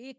1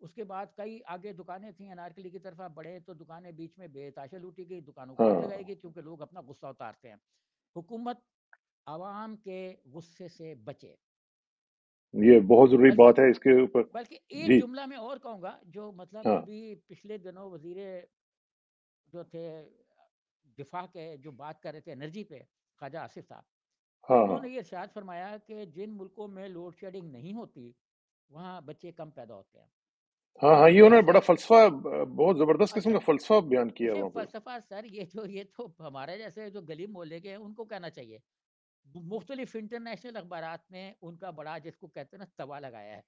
اس کے بعد کئی آگے دکانیں تھیں انارکلی کی طرف آپ بڑھے تو دکانیں بیچ میں بے تاشا لوٹی گئی, دکانوں کو آگ ہاں لگائی گئی کیونکہ لوگ اپنا غصہ اتارتے ہیں. حکومت عوام کے غصے سے بچے. یہ بہت ضروری بلکہ بات ہے اس کے اوپر. بلکہ ایک جی جملہ میں اور کہوں گا, جو مطلب ہاں ابھی پچھلے دنوں وزیر جو تھے دفاع کے جو بات کر رہے تھے انرجی پہ, خواجہ آصف صاحب, ہاں انہوں ہاں نے یہ ارشاد فرمایا کہ جن ملکوں میں لوڈ شیڈنگ نہیں ہوتی وہاں بچے کم پیدا ہوتے ہیں. ہاں اور ہاں, یہ یہ انہوں نے بڑا ارشاد فلسفہ, بہت زبردست قسم اچھا, کا فلسفہ بیان کیا اسے وہاں پہ. فلسفہ سر یہ تو ہمارے جیسے جو گلی محلے کے ہیں ان کو کہنا چاہیے. مختلف انٹرنیشنل اخبارات میں ان کا بڑا جس کو کہتے ہیں نا توا لگایا ہے.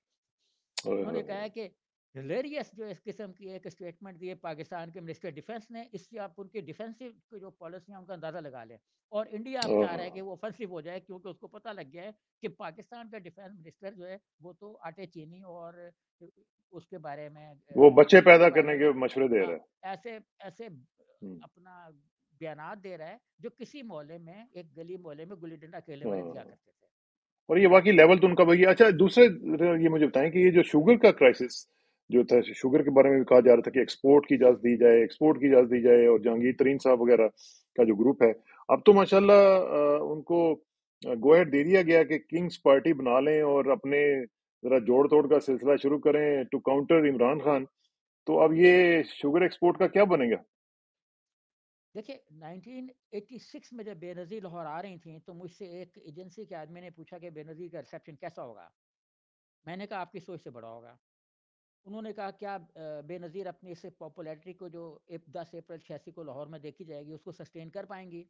انہوں نے کہا ہے کہ ہلیریس جو اس قسم کی ایک اسٹیٹمنٹ دی ہے پاکستان کے منسٹر ڈیفنس نے, اس سے آپ ان کی ڈیفینسو جو پالیسی ہیں ان کا اندازہ لگا لیں. اور انڈیا اب چاہ رہا ہے کہ وہ آفنسو ہو جائے کیونکہ اس کو پتہ لگ گیا ہے کہ پاکستان کا ڈیفینس منسٹر جو ہے وہ تو آٹے چینی اور اس کے بارے میں وہ بچے بجلی کے پیدا بارے کرنے میں کے مشورے دے رہا ایسے ایسے ہے. اپنا بیانات دے رہا ہے جو کسی محلے میں, ایک گلی محلے میں گلی ڈنڈا کھیلنے والے دیا کرتے تھے. اور یہ واقعی لیول تو ان کا وہی. اچھا دوسرے یہ مجھے بتائیں کہ یہ جو شوگر کا کرائسس جو تھا, شوگر کے بارے میں بھی کہا جا رہا تھا کہ ایکسپورٹ کی اجازت دی جائے, ایکسپورٹ کی اجازت دی جائے, اور جہانگیر ترین صاحب وغیرہ کا جو گروپ ہے, اب تو ماشاءاللہ ان کو گو ہیڈ دے دیا گیا کہ کنگز پارٹی بنا لیں اور اپنے ذرا جوڑ توڑ کا سلسلہ شروع کریں ٹو کاؤنٹر عمران خان. تو اب یہ شوگر ایکسپورٹ کا کیا بنے گا؟ دیکھیں 1986 میں جب بے نظیر لاہور آ رہی تھیں تو مجھ سے ایک ایجنسی کے آدمی نے پوچھا کہ بے نظیر کا ریسیپشن کیسا ہوگا. میں نے کہا آپ کی سوچ سے بڑا ہوگا. انہوں نے کہا کیا بے نظیر اپنی اس پاپولیرٹی کو جو 10 اپریل 86 کو لاہور میں دیکھی جائے گی اس کو سسٹین کر پائیں گی؟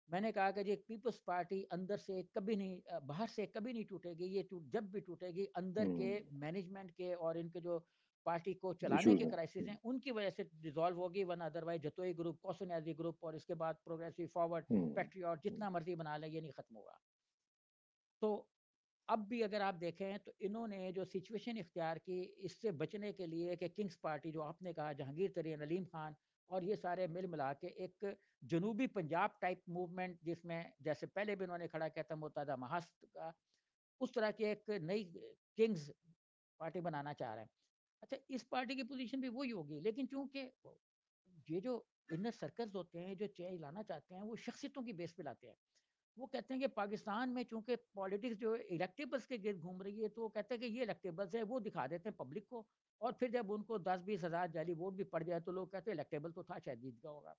میں نے کہا کہ یہ پیپلز پارٹی اندر سے کبھی نہیں, باہر سے کبھی نہیں ٹوٹے گی. یہ جب بھی ٹوٹے گی اندر کے مینجمنٹ کے اور ان کے جو پارٹی کو چلانے ایشوز کے ہیں. کرائسس ہیں ان کی وجہ سے ڈیزالو ہوگی, ورنہ ادروائز جتوئی گروپ, کوسنیازی گروپ اور اس کے بعد پروگریسو فارورڈ, پیٹریوٹ, جتنا مرضی بنا لیں یہ نہیں ختم ہوگا. تو اب بھی اگر آپ دیکھیں تو انہوں نے جو سچویشن اختیار کی اس سے بچنے کے لیے کہ کنگز پارٹی جو آپ نے کہا, جہانگیر ترین, علیم خان اور یہ سارے مل ملا کے ایک جنوبی پنجاب ٹائپ موومنٹ, جس میں جیسے پہلے بھی انہوں نے کھڑا کیا تھا متحدہ مہاسٹ کا, اس طرح کی ایک نئی کنگز پارٹی بنانا چاہ رہے ہیں. اچھا اس پارٹی کی پوزیشن بھی وہی ہوگی, لیکن چونکہ یہ جو انر سرکلز ہوتے ہیں جو چینج لانا چاہتے ہیں وہ شخصیتوں کی بیس پہ لاتے ہیں. وہ کہتے ہیں کہ پاکستان میں چونکہ پالیٹکس جو الیکٹیبلز کے گرد گھوم رہی ہے تو وہ کہتے ہیں کہ یہ الیکٹیبلز ہے, وہ دکھا دیتے ہیں پبلک کو, اور پھر جب ان کو 10-20 ہزار جعلی ووٹ بھی پڑ جائے تو لوگ کہتے ہیں الیکٹیبل تو تھا, شاید جیت گیا ہوگا.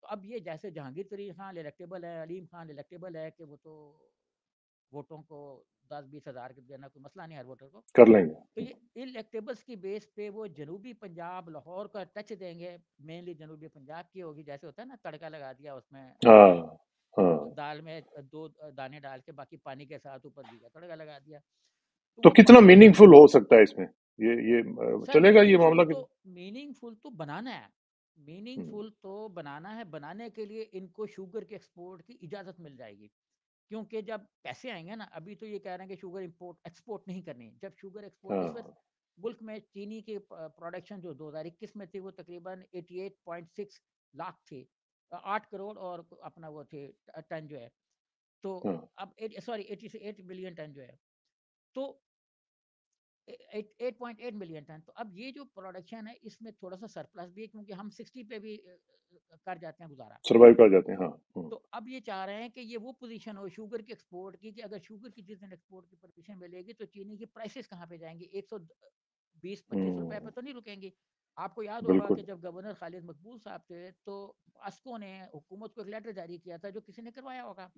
تو اب یہ جیسے جہانگیر ترین خان الیکٹیبل ہے, علیم خان الیکٹیبل ہے کہ وہ تو ووٹوں کو 10-20 ہزار کے دینا کوئی مسئلہ نہیں ہر ووٹر کو, کر لیں تو گے. یہ الیکٹیبلز کی بیس پہ وہ جنوبی پنجاب لاہور کا ٹچ دیں گے. مینلی جنوبی پنجاب کی ہوگی, جیسے ہوتا ہے نا تڑکا لگا دیا اس میں ہاں ہاں. دال میں 2 دانے ڈال کے باقی پانی کے ساتھ اوپر دیا تڑکا لگا دیا. تو تو وہ کتنا پہاڑی میننگ فل ہو سکتا ہے اس میں, یہ سر چلے گا یہ معاملہ؟ میننگ فل تو بنانا ہے, میننگ فل تو بنانا ہے. بنانے کے لیے ان کو شوگر کے ایکسپورٹ کی اجازت مل جائے گی, کیونکہ جب پیسے آئیں گے نا, ابھی تو یہ کہہ رہے ہیں کہ شوگر امپورٹ ایکسپورٹ نہیں کرنی. جب شوگر ایکسپورٹ, ہاں اس وقت ملک میں چینی کی پروڈکشن جو 2021 میں تھی وہ تقریباً 88.6 لاکھ تھی, 8 کروڑ اور اپنا وہ تھے ٹن جو ہے, تو ہاں اب 8 ملین ٹن جو ہے, تو 8.8 ملین ٹن. تو اب یہ جو پروڈکشن ہے اس میں تھوڑا سا سرپلس بھی ہے کیونکہ ہم 60 پہ بھی کر جاتے ہیں گزارا. سروائیو کر جاتے ہیں. ہاں تو اب یہ چاہ رہے ہیں کہ یہ وہ پوزیشن ہو شوگر کے ایکسپورٹ کی کہ اگر شوگر کی جس دن ایکسپورٹ کی پرمیشن ملے گی تو چینی کی پرائسز کہاں پہ جائیں گی, 120-25 روپے پہ تو نہیں رکیں گی. آپ کو یاد ہوگا بالکل. کہ جب گورنر خالد مقبول صاحب تھے تو پاسکو نے حکومت کو ایک لیٹر جاری کیا تھا, جو کسی نے کروایا ہوگا,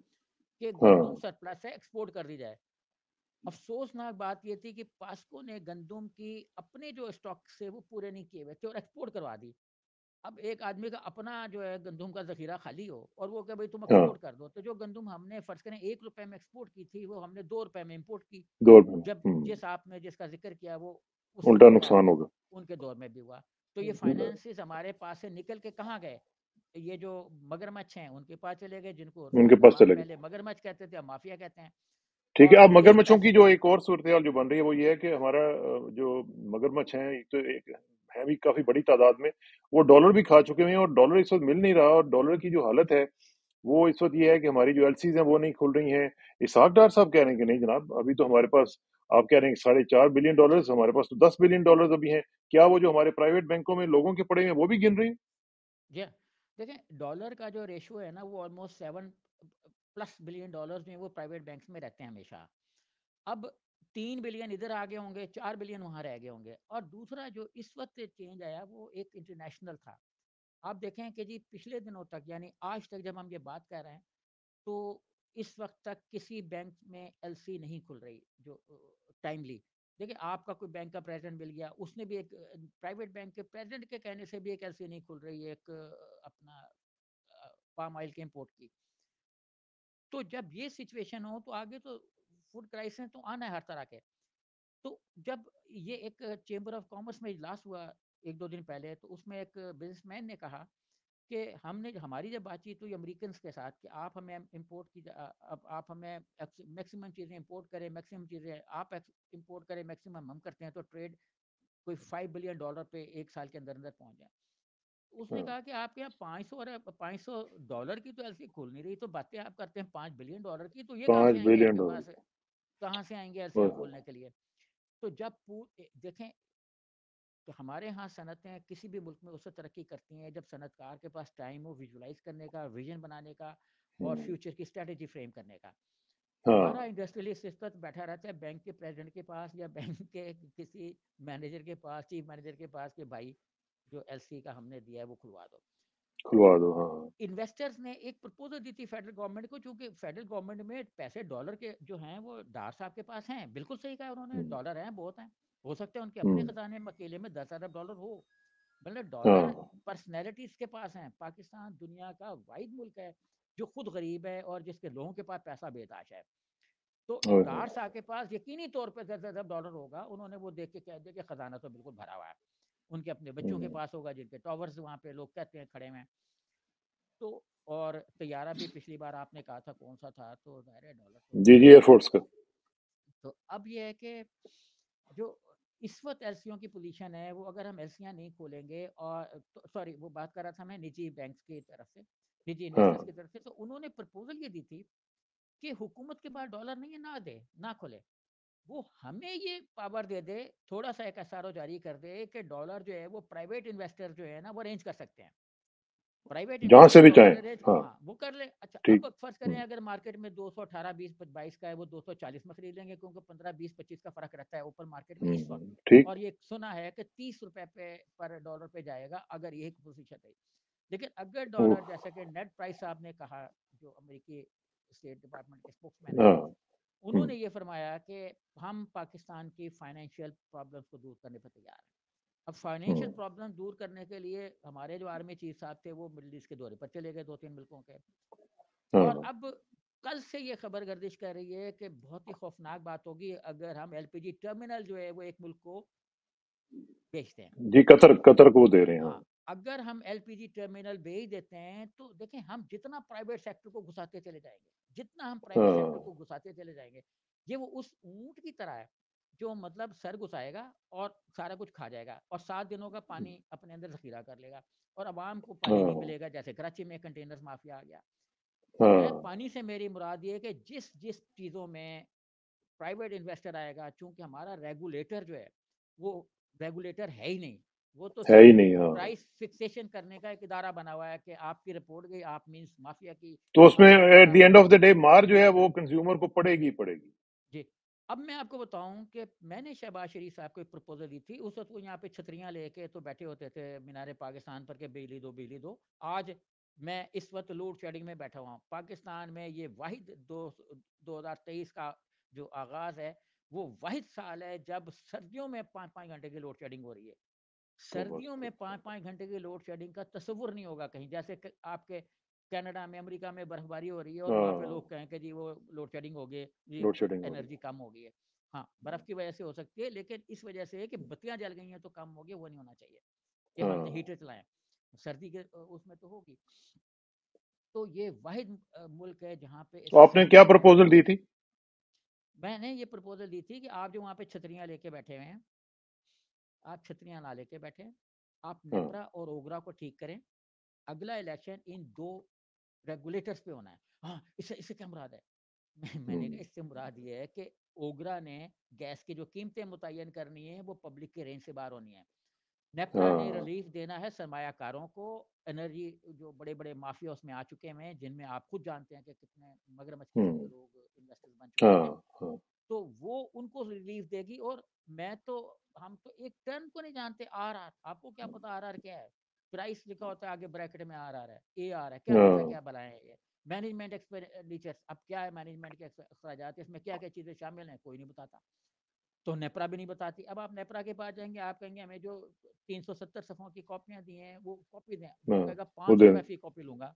کہ ہاں گندم سرپلس ہے ایکسپورٹ کر دی جائے. افسوسناک بات یہ تھی کہ پاسکو نے گندم کی اپنے جو اسٹاک سے وہ پورے نہیں کیے ہوئے تھے اور ایکسپورٹ کروا دی. اب ایک آدمی کا اپنا جو ہے گندم کا ذخیرہ خالی ہو اور وہ کہ بھائی تم ہاں ایکسپورٹ کر دو, تو جو گندم ہم نے فرض کریں 1 روپے میں ایکسپورٹ کی تھی وہ ہم نے 2 روپے میں امپورٹ کی. دور میں جب جس آپ نے جس کا ذکر کیا وہ اس الٹا وقت کیا نقصان ہے ہوگا. ان کے دور میں بھی ہوا. تو یہ فائنینسز ہمارے پاس سے نکل کے کہاں گئے؟ یہ جو مگرمچھ ہیں ان کے پاس چلے گئے, جن کو ان کے پاس عوام چلے گئے. پہلے مگرمچھ کہتے تھے, اب مافیا کہتے ہیں. ٹھیک ہے. اور اب ایک مگرمچھوں کی پیسے جو ایک اور صورتحال جو بن رہی ہے وہ یہ ہے کہ ہمارا جو مگرمچھ ہیں ایک تو ایک ہے بھی کافی بڑی تعداد میں, وہ ڈالر بھی کھا چکے ہیں اور ڈالر اس وقت مل نہیں رہا. اور ڈالر کی جو حالت ہے وہ اس وقت یہ ہے کہ ہماری جو ایل سیز ہیں وہ نہیں کھل رہی ہیں. اسحاق ڈار صاحب کہہ رہے ہیں کہ نہیں جناب, ابھی تو ہمارے پاس آپ کہہ رہے ہیں $4.5 billion، ہمارے پاس تو $10 billion ابھی ہیں. کیا وہ جو ہمارے پرائیویٹ بینکوں میں لوگوں کے پڑے ہیں وہ بھی گن رہی ہیں؟ جی دیکھیں ڈالر کا جو ریشو ہے نا وہ آلموسٹ 7+ بلین ڈالرز میں وہ پرائیویٹ بینکس میں رہتے ہیں ہمیشہ. اب 3 بلین ادھر آگے ہوں گے، 4 بلین وہاں رہ گئے ہوں گے. اور دوسرا جو اس وقت چینج آیا وہ ایک انٹرنیشنل تھا. آپ دیکھیں کہ جی پچھلے دنوں تک یعنی آج تک جب ہم یہ بات کر رہے ہیں تو اس وقت تک کسی بینک میں ایل سی نہیں کھل رہی جو ٹائملی. دیکھیں آپ کا کوئی بینک کا پریزیڈنٹ مل گیا، اس نے بھی ایک پرائیویٹ بینک کے پریزیڈنٹ کے کہنے سے بھی ایک ایل سی نہیں کھل رہی ہے ایک اپنا پام آئل کے امپورٹ کی. تو جب یہ سچویشن ہو تو آگے تو فوڈ کرائسس تو آنا ہے ہر طرح کے. تو جب یہ ایک چیمبر آف کامرس میں اجلاس ہوا 1-2 دن پہلے تو اس میں ایک بزنس مین نے کہا کہ ہم نے ہماری جب بات چیت ہوئی امریکنس کے ساتھ کہ آپ ہمیں امپورٹ کی آپ ہمیں میکسیمم چیزیں امپورٹ کریں، میکسیمم چیزیں آپ امپورٹ کریں، میکسیمم ہم کرتے ہیں تو ٹریڈ کوئی $5 بلین پہ ایک سال کے اندر اندر پہنچ جائے. اس نے ہاں، کہا کہ آپ کے یہاں $500 کی تو ایلسی کھول نہیں رہی، تو باتیں آپ کرتے ہیں $5 بلین کی، تو یہ کہاں سے آئیں گے آپ کے $5 billion. پاس، کہاں سے آئیں گے ایلسیاں کھولنے کے لیے. تو جب دیکھیں تو ہمارے ہاں صنعتیں کسی بھی ملک میں اس سے ترقی کرتی ہیں جب صنعت کار کے پاس ٹائم ہو ویژولائز کرنے کا، ویژن بنانے کا اور فیوچر کی اسٹریٹجی فریم کرنے کا. ہاں، ہمارا انڈسٹریلسٹ اس وقت بیٹھا رہتا ہے بینک کے پریزیڈنٹ کے پاس یا بینک کے کسی مینیجر کے پاس، چیف مینیجر کے پاس کہ بھائی جو ایل سی کا ہم نے دیا ہے وہ کھلوا دو. کھلوا تو دو. ہاں، انویسٹرز نے ایک پرپوزل دی تھی فیڈرل گورنمنٹ کو، چونکہ فیڈرل گورنمنٹ میں پیسے ڈالر کے جو ہیں وہ ڈار صاحب کے پاس ہیں. بالکل صحیح کہا انہوں نے، ڈالر ہیں بہت ہیں، ہو سکتا ہے ان کے اپنے خزانے میں اکیلے میں $10 ارب ہو، مطلب ہاں، ڈالر پرسنالٹیز کے پاس ہیں. پاکستان دنیا کا واحد ملک ہے جو خود غریب ہے اور جس کے لوگوں کے پاس پیسہ بے تاش ہے. تو اوئے ہوئے. ڈار صاحب کے پاس یقینی طور پہ $10 ہوگا. انہوں نے وہ دیکھ کے کہہ دیا کہ خزانہ تو بالکل بھرا ہوا ہے. ان کے اپنے بچوں کے پاس ہوگا جن کے ٹاورز وہاں پہ لوگ کہتے ہیں کھڑے ہیں. تو اور طیارہ بھی پچھلی بار آپ نے کہا تھا کون سا تھا، تو ظاہر ہے ڈالر تو جی ایئر فورس کا. تو اب یہ ہے کہ جو اس وقت ایلسیوں کی پوزیشن ہے وہ اگر ہم ایلسیاں نہیں کھولیں گے اور سوری وہ بات کر رہا تھا میں نجی بینکس کی طرف سے، نجی ہاں، انویسٹرز کی طرف سے، تو انہوں نے پرپوزل یہ دی تھی کہ حکومت کے پاس ڈالر نہیں ہے نہ دے نہ کھولے، وہ ہمیں یہ پاور دے دے، تھوڑا سا ایک SRO جاری کر دے کہ ڈالر جو ہے وہ پرائیویٹ انویسٹر جو ہے نا وہ ارینج کر سکتے ہیں. پرائیویٹ جہاں سے انویسٹر بھی چاہیں. ڈالر ارینج ہاں، ہاں وہ کر لے. اچھا ٹھیک. اب فرض کریں اگر مارکیٹ میں 218-20-22 کا ہے وہ 240 میں خرید لیں گے کیونکہ 15-20-25 کا فرق رہتا ہے اوپن مارکیٹ میں اس وقت. ٹھیک. اور یہ سنا ہے کہ $30 پہ پر ڈالر پہ جائے گا اگر یہ پوزیشن ہے. لیکن اگر ڈالر جیسا کہ نیٹ پرائس صاحب نے کہا جو امریکی اسٹیٹ ڈپارٹمنٹ کے اسپوکس مین ہیں ہاں، انہوں نے یہ فرمایا کہ ہم پاکستان کی فائنینشیل پرابلمس کو دور کرنے پر تیار ہیں. اب فائنینشیل پرابلم دور کرنے کے لیے ہمارے جو آرمی چیف صاحب تھے وہ مڈل ایسٹ کے دورے پر چلے گئے 2-3 ملکوں کے. اور ہاں. اب کل سے یہ خبر گردش کر رہی ہے کہ بہت ہی خوفناک بات ہوگی اگر ہم LPG ٹرمینل جو ہے وہ ایک ملک کو بیچتے ہیں. جی قطر کو دے رہے ہیں. ہاں اگر ہم LPG ٹرمینل بیچ دیتے ہیں تو دیکھیں ہم جتنا پرائیویٹ سیکٹر کو گھساتے چلے جائیں گے، جتنا ہم پرائیویٹ ہاں، سیکٹر کو گھساتے چلے جائیں گے یہ وہ اس اونٹ کی طرح ہے جو مطلب سر گھسائے گا اور سارا کچھ کھا جائے گا اور 7 دنوں کا پانی اپنے اندر ذخیرہ کر لے گا اور عوام کو پانی نہیں ہاں، ملے گا. جیسے کراچی میں کنٹینرز مافیا آ گیا. میں ہاں، پانی سے میری مراد یہ ہے کہ جس چیزوں میں پرائیویٹ انویسٹر آئے گا، چونکہ ہمارا ریگولیٹر جو ہے وہ ریگولیٹر ہے ہی نہیں، وہ تو ہے ہی صرف نہیں. ہاں، پرائس فکسیشن کرنے کا ایک ادارہ بنا ہوا ہے کہ آپ کی رپورٹ گئی آپ مینس مافیا کی تو اس میں مافیا ایٹ زیادہ. The end of the day مار جو ہے وہ کنزیومر کو پڑے گی پڑے گی. جی اب میں آپ کو بتاؤں کہ میں نے شہباز شریف صاحب کو ایک پرپوزل دی تھی. اس وقت وہ یہاں پہ چھتریاں لے کے تو بیٹھے ہوتے تھے مینار پاکستان پر کہ بجلی دو بجلی دو. آج میں اس وقت لوڈ شیڈنگ میں بیٹھا ہوا ہوں. پاکستان میں یہ واحد 2023 کا جو آغاز ہے وہ واحد سال ہے جب سردیوں میں 5-5 گھنٹے کی لوڈ شیڈنگ ہو رہی ہے. سردیوں میں 5-5 گھنٹے کی لوڈ شیڈنگ کا تصور نہیں ہوگا کہیں. جیسے کہ آپ کے کینیڈا میں امریکہ میں برف باری ہو رہی ہے اور وہاں پہ لوگ کہیں کہ جی وہ لوڈ شیڈنگ ہو گئی، جی لوڈ شیڈنگ ہو رہی انرجی کم ہو گئی ہے. ہاں برف کی وجہ سے ہو سکتی ہے لیکن اس وجہ سے کہ بتیاں جل گئی ہیں تو کم ہو گئی، وہ نہیں ہونا چاہیے کہ ہم نے ہیٹر چلائیں. سردی کے اس میں تو ہوگی. تو یہ واحد ملک ہے جہاں پہ تو آپ نے کیا سسٹم ہے. پرپوزل دی تھی؟ میں نے یہ پرپوزل دی تھی کہ آپ جو وہاں پہ چھتریاں لے کے بیٹھے ہوئے ہیں، آپ چھتریاں نہ لے کے بیٹھے، آپ ہاں، نیپرا اور اوگرا کو ٹھیک کریں. اگلا الیکشن ان 2 ریگولیٹرز پہ ہونا ہے. ہاں اس سے کیا مراد ہے؟ میں نے کہا اس سے مراد یہ ہے کہ اوگرا نے گیس کی جو قیمتیں متعین کرنی ہیں وہ پبلک کے رینج سے باہر ہونی ہے. نیپرا نے ہاں ریلیف دینا ہے سرمایہ کاروں کو. انرجی جو بڑے بڑے مافیا اس میں آ چکے ہیں جن میں آپ خود جانتے ہیں کہ کتنے مگرمچھ قسم کے لوگ انویسٹر بن چکے ہاں ہیں, ہاں تو وہ ان کو ریلیف دے گی. اور میں تو ہم تو ایک ٹرم کو نہیں جانتے آر آر, آپ کو کیا پتا آر آر کیا ہے؟ پرائس لکھا ہوتا ہے آگے بریکٹ میں آر آر ہے, اے آر ہے, کیا ہاں پتا کیا بلائیں یہ مینجمنٹ ایکسپینڈیچر. اب کیا ہے مینجمنٹ کے اخراجات, اس میں کیا کیا چیزیں شامل ہیں کوئی نہیں بتاتا, تو نیپرا بھی نہیں بتاتی. اب آپ نیپرا کے پاس جائیں گے, آپ کہیں گے ہمیں جو 370 صفحوں کی کاپیاں دی ہیں وہ کاپی دیں, وہ ہاں کہے گا وہ 5 دے روپے فی کاپی لوں گا.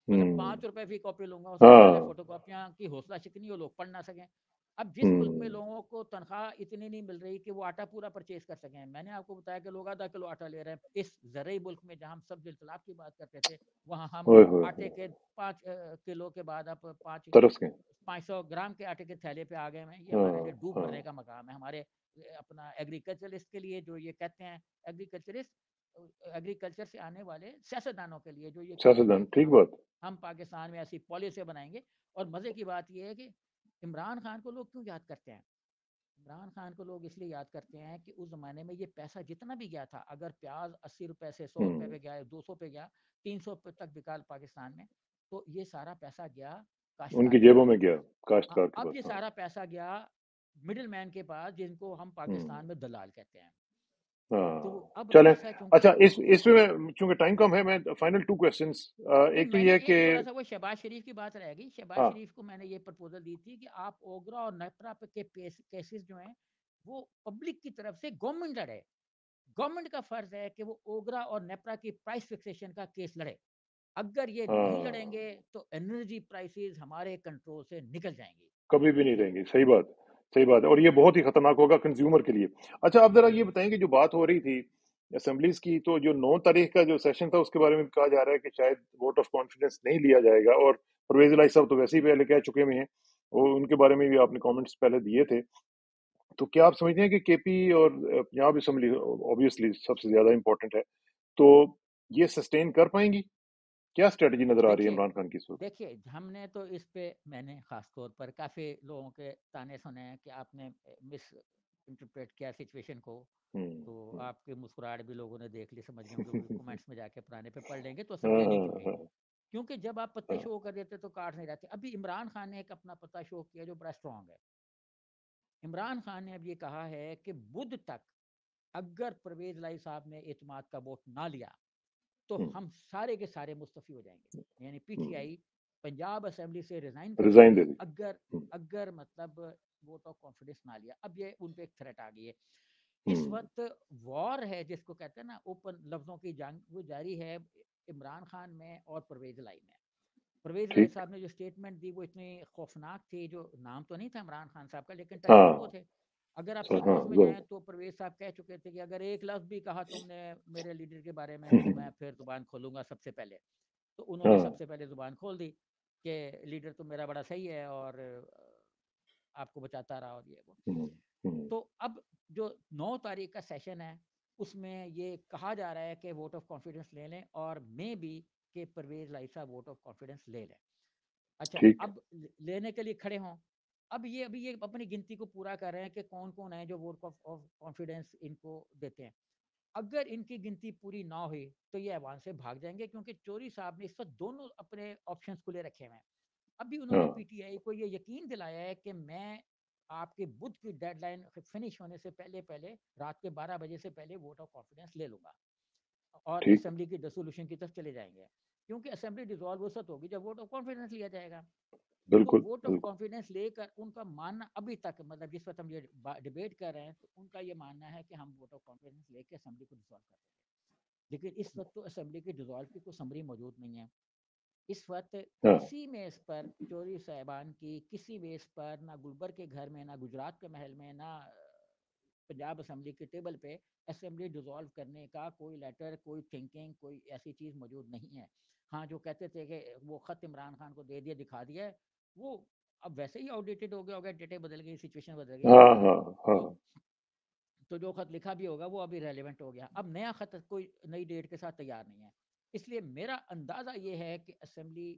مطلب 5 روپے فی کاپی لوں گا, اس سے زیادہ ہاں فوٹو کاپیاں کی حوصلہ شکنی ہو, لوگ پڑھ نہ سکیں. اب جس ملک میں ہوں لوگوں کو تنخواہ اتنی نہیں مل رہی کہ وہ آٹا پورا پرچیز کر سکیں, میں نے آپ کو بتایا کہ لوگ آدھا کلو آٹا لے رہے ہیں. اس زرعی ملک میں جہاں ہم سبز انقلاب کی بات کرتے تھے, وہاں ہم ہوئے ہوئے آٹے کے 5 کلو کے بعد اب پانچ ترس گئے 500 گرام کے آٹے کے تھیلے پہ آ گئے ہیں. یہ ہاں ہمارے لیے ڈوب ہاں مرنے کا مقام ہے. ہمارے اپنا ایگریکلچرسٹ کے لیے جو یہ کہتے ہیں, ایگریکلچر سے آنے والے سیاستدانوں کے لیے جو یہ کہتے ہیں سیاستدان کہ ٹھیک بات ہم پاکستان میں ایسی پالیسی بنائیں گے. اور مزے کی بات یہ ہے کہ عمران خان کو لوگ کیوں یاد کرتے ہیں؟ عمران خان کو لوگ اس لیے یاد کرتے ہیں کہ اس زمانے میں یہ پیسہ جتنا بھی گیا تھا, اگر پیاز 80 روپے سے 100 روپے پہ گیا, 200 پہ گیا, 300 تک بکا پاکستان میں, تو یہ سارا پیسہ گیا ان کاشتکار کی کے جیبوں پاس. میں گیا ہاں, کاشتکار کے اب یہ پاس ہاں سارا پیسہ گیا مڈل مین کے پاس, جن کو ہم پاکستان میں دلال کہتے ہیں. ہاں تو اب چلیں ایسا چونکہ اچھا اس میں چونکہ ٹائم کم ہے میں فائنل 2 کوسچنس نہیں, ایک تو میں یہ نے ہے کہ ایک تھوڑا سا وہ شہباز شریف کی بات رہ گئی. شہباز ہاں شریف کو میں نے یہ پرپوزل دی تھی کہ آپ اوگرا اور نیپرا کے کیسز جو ہیں وہ پبلک کی طرف سے گورنمنٹ لڑے. گورنمنٹ کا فرض ہے کہ وہ اوگرا اور نیپرا کی پرائس فکسیشن کا کیس لڑے. اگر یہ نہیں ہاں لڑیں گے تو انرجی پرائسز ہمارے کنٹرول سے نکل جائیں گی. کبھی بھی نہیں رہیں گی صحیح بات ہے اور یہ بہت ہی خطرناک ہوگا کنزیومر کے لیے. اچھا آپ ذرا یہ بتائیں کہ جو بات ہو رہی تھی اسمبلیز کی, تو جو 9 تاریخ کا جو سیشن تھا اس کے بارے میں کہا جا رہا ہے کہ شاید ووٹ آف کانفیڈنس نہیں لیا جائے گا, اور پرویز الہی صاحب تو ویسے ہی پہلے کہہ چکے ہوئے ہیں, اور ان کے بارے میں بھی آپ نے کامنٹس پہلے دیے تھے. تو کیا آپ سمجھتے ہیں کہ کے پی اور پنجاب اسمبلی اوبیسلی سب سے زیادہ امپورٹنٹ ہے, تو یہ سسٹین کر پائیں گی؟ کیا اسٹریٹجی نظر آ رہی ہے دیکھیے عمران خان کی اس وقت؟ دیکھیے ہم نے تو اس پہ, میں نے خاص طور پر کافی لوگوں کے تانے سنے ہیں کہ آپ نے مس انٹرپریٹ کیا سچویشن کو. ہوں تو ہوں آپ کے مسکراہٹ بھی لوگوں نے دیکھ لی, سمجھ گئے جو کمنٹس میں جا کے پرانے پہ پڑھ لیں گے تو ہاں سمجھیں گے ہاں کیونکہ ہاں کیونکہ جب آپ پتے ہاں شو کر دیتے تو کاٹ نہیں رہتے. ابھی عمران خان نے ایک اپنا پتا شو کیا جو بڑا اسٹرانگ ہے. عمران خان نے اب یہ کہا ہے کہ بدھ تک اگر پرویز الہی صاحب نے اعتماد کا ووٹ نہ لیا تو ہوں ہم سارے کے سارے مستعفی ہو جائیں گے. یعنی پی ہوں ٹی آئی پنجاب اسمبلی سے ریزائن کر دے ریزائن گی دے دی. اگر ہوں اگر مطلب ووٹ آف کانفیڈنس نہ لیا. اب یہ ان پہ ایک تھریٹ آ گئی ہے. اس ہوں وقت وار ہے جس کو کہتے ہیں نا اوپن لفظوں کی جنگ, وہ جاری ہے عمران خان میں اور پرویز الہی میں. پرویز الہی ٹھیک صاحب نے جو اسٹیٹمنٹ دی وہ اتنی خوفناک تھی, جو نام تو نہیں تھا عمران خان صاحب کا لیکن ٹچ ہاں ٹو وہ تھے. اگر آپ ہاں سیکوینس میں ظاہر جائیں تو پرویز صاحب کہہ چکے تھے کہ اگر ایک لفظ بھی کہا تم نے میرے لیڈر کے بارے میں تو میں پھر زبان کھولوں گا سب سے پہلے. تو انہوں نے ہاں سب سے پہلے زبان کھول دی کہ لیڈر تو میرا بڑا صحیح ہے اور آپ کو بچاتا رہا اور یہ وہ. ہوں ہوں تو اب جو 9 تاریخ کا سیشن ہے اس میں یہ کہا جا رہا ہے کہ ووٹ آف کانفیڈنس لے لیں, اور مے بھی کہ پرویز الہی صاحب ووٹ آف کانفیڈنس لے لیں. اچھا, ٹھیک اب لینے کے لیے کھڑے ہوں. ابھی یہ اپنی گنتی کو پورا کر رہے ہیں کہ کون کون ہے جو ووٹ آف کانفیڈنس ان کو دیتے ہیں. اگر ان کی گنتی پوری نہ ہوئی تو یہ ایوان سے بھاگ جائیں گے, کیونکہ چوری صاحب نے اس وقت دونوں اپنے آپشنز کھلے رکھے ہوئے ہیں. ابھی انہوں نے ہاں پی ٹی آئی کو یہ یقین دلایا ہے کہ میں آپ کے بدھ کی ڈیڈ لائن فنش ہونے سے پہلے رات کے 12 بجے سے پہلے ووٹ آف کانفیڈنس لے لوں گا اور ٹھیک اسمبلی کی ڈیسولوشن کی طرف چلے جائیں گے. کیونکہ اسمبلی ڈیزالو وسط ہوگی جب ووٹ آف کانفیڈنس لیا جائے گا. تو بالکل ووٹ آف بالکل کانفیڈنس لے کر ان کا ماننا ابھی تک, مطلب جس وقت ہم یہ ڈیبیٹ کر رہے ہیں تو ان کا یہ ماننا ہے کہ ہم ووٹ آف کانفیڈنس لے کے اسمبلی کو ڈیزالو کر دیں گے. لیکن اس وقت تو اسمبلی کی ڈیزالو کی کوئی سمری موجود نہیں ہے. اس وقت ہاں کسی میز پر چوری صاحبان کی کسی میز پر, نہ گلبر کے گھر میں, نہ گجرات کے محل میں, نہ پنجاب اسمبلی کے ٹیبل پہ اسمبلی ڈیزالو کرنے کا کوئی لیٹر, کوئی تھنکنگ, کوئی ایسی چیز موجود نہیں ہے. ہاں, جو کہتے تھے کہ وہ خط عمران خان کو دے دیا, دکھا دیا ہے, وہ اب ویسے ہی آؤٹ ڈیٹڈ ہو گیا, ڈیٹیں بدل گئی, سچویشن بدل گئی. ہاں ہاں ہاں تو تو جو خط لکھا بھی ہوگا وہ ابھی ریلیونٹ ہو گیا. اب نیا خط کوئی نئی ڈیٹ کے ساتھ تیار نہیں ہے. اس لیے میرا اندازہ یہ ہے کہ اسمبلی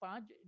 5